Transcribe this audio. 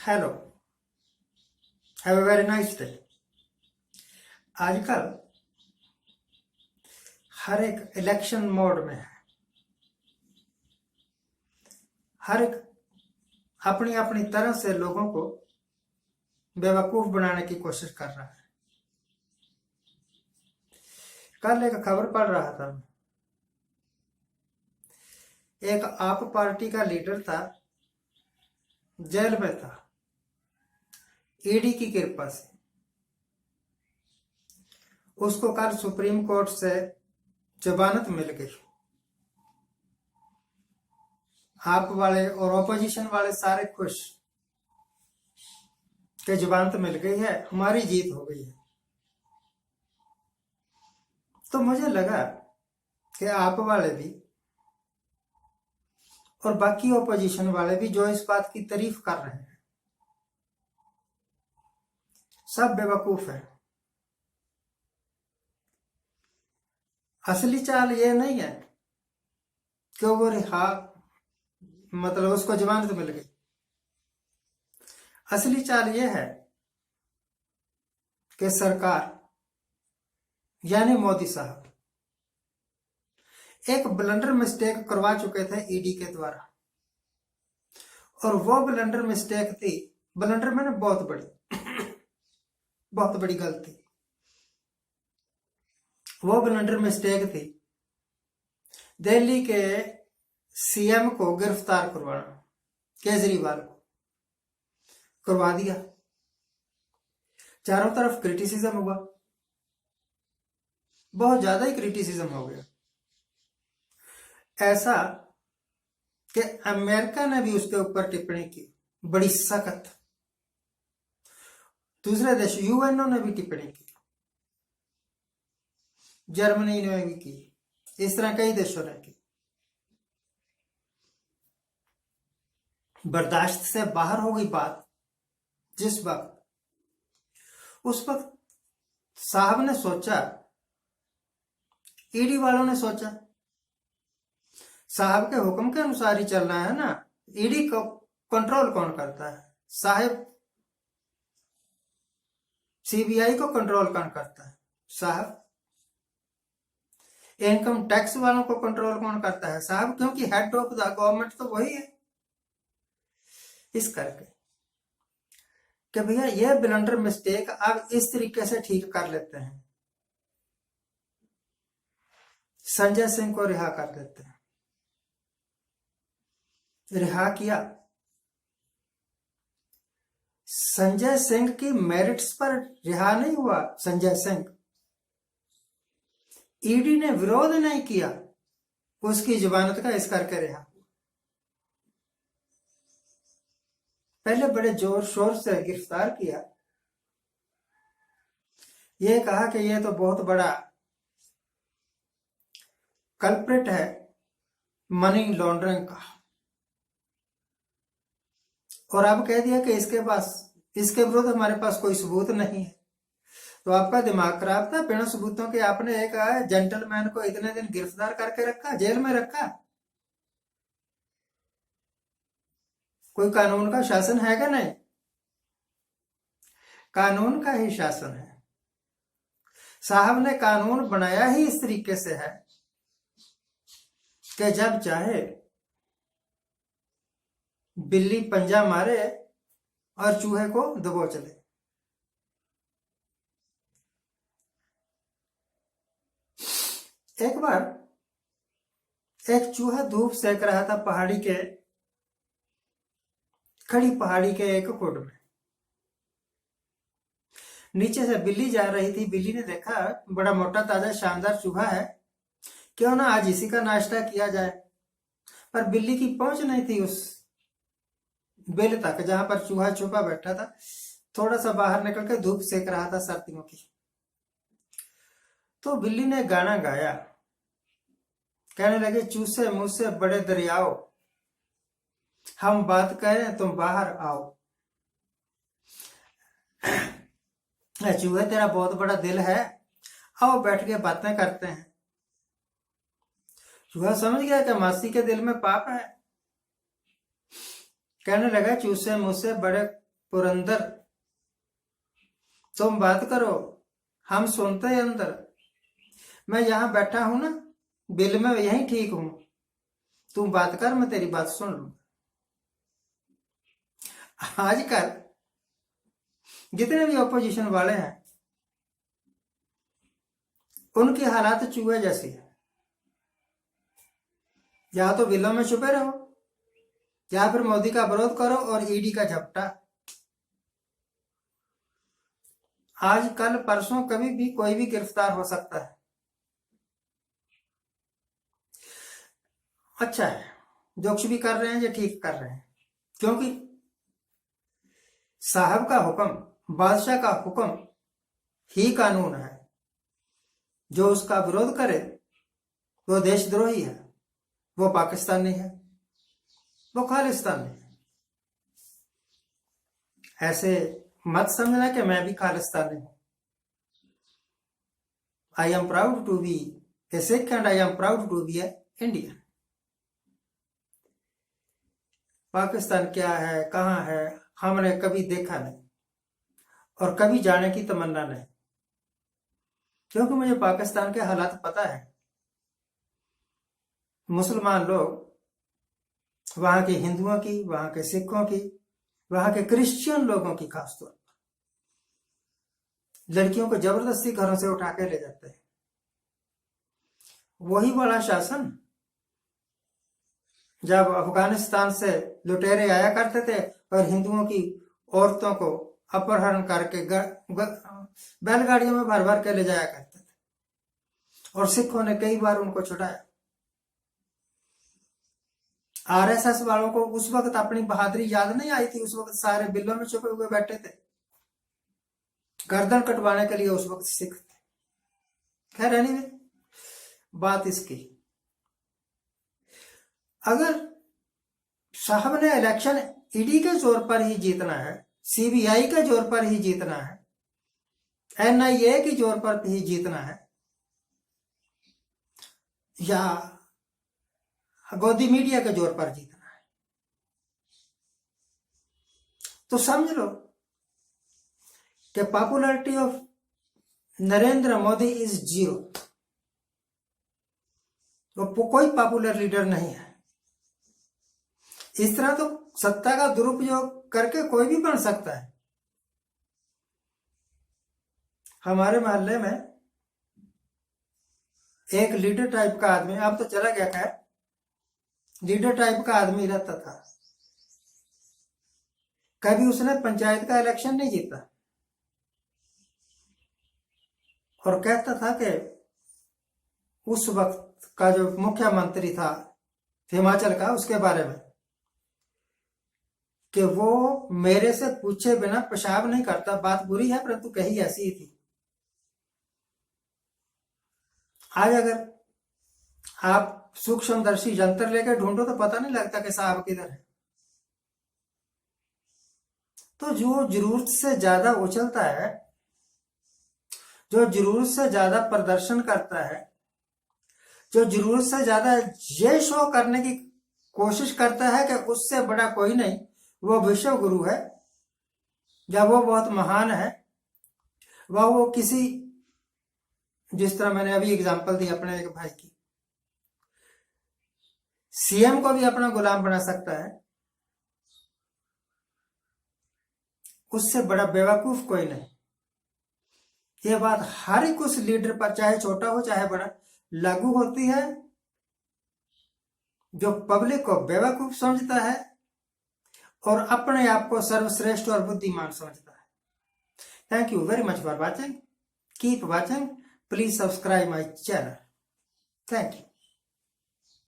Hello, have a very nice day. आजकल हर एक election mode में है। हर एक अपनी अपनी तरह से लोगों को बेवकूफ बनाने की कोशिश कर रहा है। कल एक खबर पढ़ रहा था, एक आप पार्टी का लीडर था, जेल में था ईडी की कृपा से। उसको कल सुप्रीम कोर्ट से जमानत मिल गई। आप वाले और ऑपोजिशन वाले सारे खुश कि जमानत मिल गई है, हमारी जीत हो गई है। तो मुझे लगा कि आप वाले भी और बाकी ऑपोजिशन वाले भी जो इस बात की तारीफ कर रहे हैं, सब बेवकूफ है। असली चाल ये नहीं है कि वो रिहा, मतलब उसको जमानत मिल गई। असली चाल ये है कि सरकार यानी मोदी साहब एक ब्लंडर मिस्टेक करवा चुके थे ईडी के द्वारा, और वो ब्लंडर मिस्टेक थी, ब्लंडर में बहुत बड़ी गलती। वो ब्लंडर मिस्टेक थी दिल्ली के सीएम को गिरफ्तार करवाना, केजरीवाल को करवा दिया। चारों तरफ क्रिटिसिज्म हुआ, बहुत ज्यादा ही क्रिटिसिज्म हो गया। ऐसा कि अमेरिका ने भी उसके ऊपर टिप्पणी की, बड़ी सख्त। दूसरे देश यूएनओ ने भी टिप्पणी की, जर्मनी ने भी की, इस तरह कई देशों ने की। बर्दाश्त से बाहर हो गई बात। जिस वक्त उस वक्त साहब ने सोचा, ईडी वालों ने सोचा, साहब के हुक्म के अनुसार ही चलना है ना। ईडी को कंट्रोल कौन करता है? साहब। सीबीआई को कंट्रोल कौन करता है? साहब। इनकम टैक्स वालों को कंट्रोल कौन करता है? साहब, क्योंकि हेड ऑफ द गवर्नमेंट तो वही है। इस करके कि भैया ये ब्लंडर मिस्टेक अब इस तरीके से ठीक कर लेते हैं, संजय सिंह को रिहा कर देते हैं। रिहा किया। संजय सिंह की मेरिट्स पर रिहा नहीं हुआ। संजय सिंह, ईडी ने विरोध नहीं किया, उसकी जमानत का इस करके रिहा। पहले बड़े जोर शोर से गिरफ्तार किया, ये कहा कि ये तो बहुत बड़ा कल्प्रिट है मनी लॉन्ड्रिंग का, और अब कह दिया कि इसके विरुद्ध हमारे पास कोई सबूत नहीं है। तो आपका दिमाग खराब था? बिना सबूतों के आपने एक जेंटलमैन को इतने दिन गिरफ्तार करके रखा, जेल में रखा। कोई कानून का शासन है क्या? नहीं, कानून का ही शासन है। साहब ने कानून बनाया ही इस तरीके से है कि जब चाहे बिल्ली पंजा मारे और चूहे को दबोच ले। एक बार एक चूहा धूप सेक रहा था खड़ी पहाड़ी के एक खुड में। नीचे से बिल्ली जा रही थी। बिल्ली ने देखा बड़ा मोटा ताजा शानदार चूहा है, क्यों ना आज इसी का नाश्ता किया जाए। पर बिल्ली की पहुंच नहीं थी उस बिल तक जहां पर चूहा छुपा बैठा था। थोड़ा सा बाहर निकल के धूप सेक रहा था सर्दियों की। तो बिल्ली ने गाना गाया, कहने लगे, चूसे मुझसे बड़े दरियाओ, हम बात करें तुम बाहर आओ। चूहे, तेरा बहुत बड़ा दिल है, आओ बैठ के बातें करते हैं। चूहा समझ गया कि मासी के दिल में पाप है। कहने लगा, चूसे मुझसे बड़े पुरंदर, तुम बात करो, हम सुनते हैं अंदर। मैं यहां बैठा हूं ना, बिल में यहीं ठीक हूं, तुम बात कर, मैं तेरी बात सुन लूं। आजकल जितने भी ऑपोजिशन वाले हैं उनकी हालात चूहे जैसी है। या तो बिलों में छुपे रहो या फिर मोदी का विरोध करो और ईडी का झपटा। आज कल परसों कभी भी कोई भी गिरफ्तार हो सकता है। अच्छा है, जो कुछ भी कर रहे हैं ये ठीक कर रहे हैं, क्योंकि साहब का हुक्म, बादशाह का हुक्म ही कानून है। जो उसका विरोध करे वो देशद्रोही है, वो पाकिस्तानी है, वो खालिस्तानी है। ऐसे मत समझना कि मैं भी खालिस्तानी हूं। I am proud to be a Sikh and I am proud to be an Indian. Pakistan क्या है, कहां है, हमने कभी देखा नहीं और कभी जाने की तमन्ना नहीं, क्योंकि मुझे पाकिस्तान के हालात पता है। मुसलमान लोग, वहां के हिंदुओं की, वहां के सिखों की, वहां के क्रिश्चियन लोगों की खासतौर पर लड़कियों को जबरदस्ती घरों से उठा के ले जाते हैं। वही बड़ा शासन जब अफगानिस्तान से लुटेरे आया करते थे और हिंदुओं की औरतों को अपहरण करके बैलगाड़ियों में भर भर के ले जाया करते थे, और सिखों ने कई बार उनको छुड़ाया। आरएसएस वालों को उस वक्त अपनी बहादुरी याद नहीं आई थी। उस वक्त सारे बिलों में छुपे हुए बैठे थे, गर्दन कटवाने के लिए उस वक्त सिख थे। खैर एनीवे, बात इसकी, अगर साहब ने इलेक्शन ईडी के जोर पर ही जीतना है, सीबीआई के जोर पर ही जीतना है, एनआईए के जोर पर ही जीतना है, या गोदी मीडिया के जोर पर जीतना है, तो समझ लो कि popularity of Narendra Modi is 0। तो कोई पॉपुलर लीडर नहीं है। इस तरह तो सत्ता का दुरुपयोग करके कोई भी बन सकता है। हमारे मोहल्ले में एक लीडर टाइप का आदमी, अब तो चला गया, खैर लीडर टाइप का आदमी रहता था। कभी उसने पंचायत का इलेक्शन नहीं जीता और कहता था कि उस वक्त का जो मुख्यमंत्री था हिमाचल का, उसके बारे में कि वो मेरे से पूछे बिना पेशाब नहीं करता। बात बुरी है परंतु कही ऐसी ही थी। आज अगर आप सूक्ष्मदर्शी यंत्र लेकर ढूंढो तो पता नहीं लगता कि साहब किधर है। तो जो जरूरत से ज्यादा उछलता है, जो जरूरत से ज्यादा प्रदर्शन करता है, जो जरूरत से ज्यादा ये शो करने की कोशिश करता है कि उससे बड़ा कोई नहीं, वो विश्व गुरु है या वो बहुत महान है, वो किसी, जिस तरह मैंने अभी एग्जांपल दी अपने एक भाई की, सीएम को भी अपना गुलाम बना सकता है, उससे बड़ा बेवकूफ कोई नहीं। ये बात हर एक उस लीडर पर, चाहे छोटा हो चाहे बड़ा, लागू होती है जो पब्लिक को बेवकूफ समझता है और अपने आप को सर्वश्रेष्ठ और बुद्धिमान समझता है। Thank you very much for watching, keep watching, please subscribe my channel. Thank you.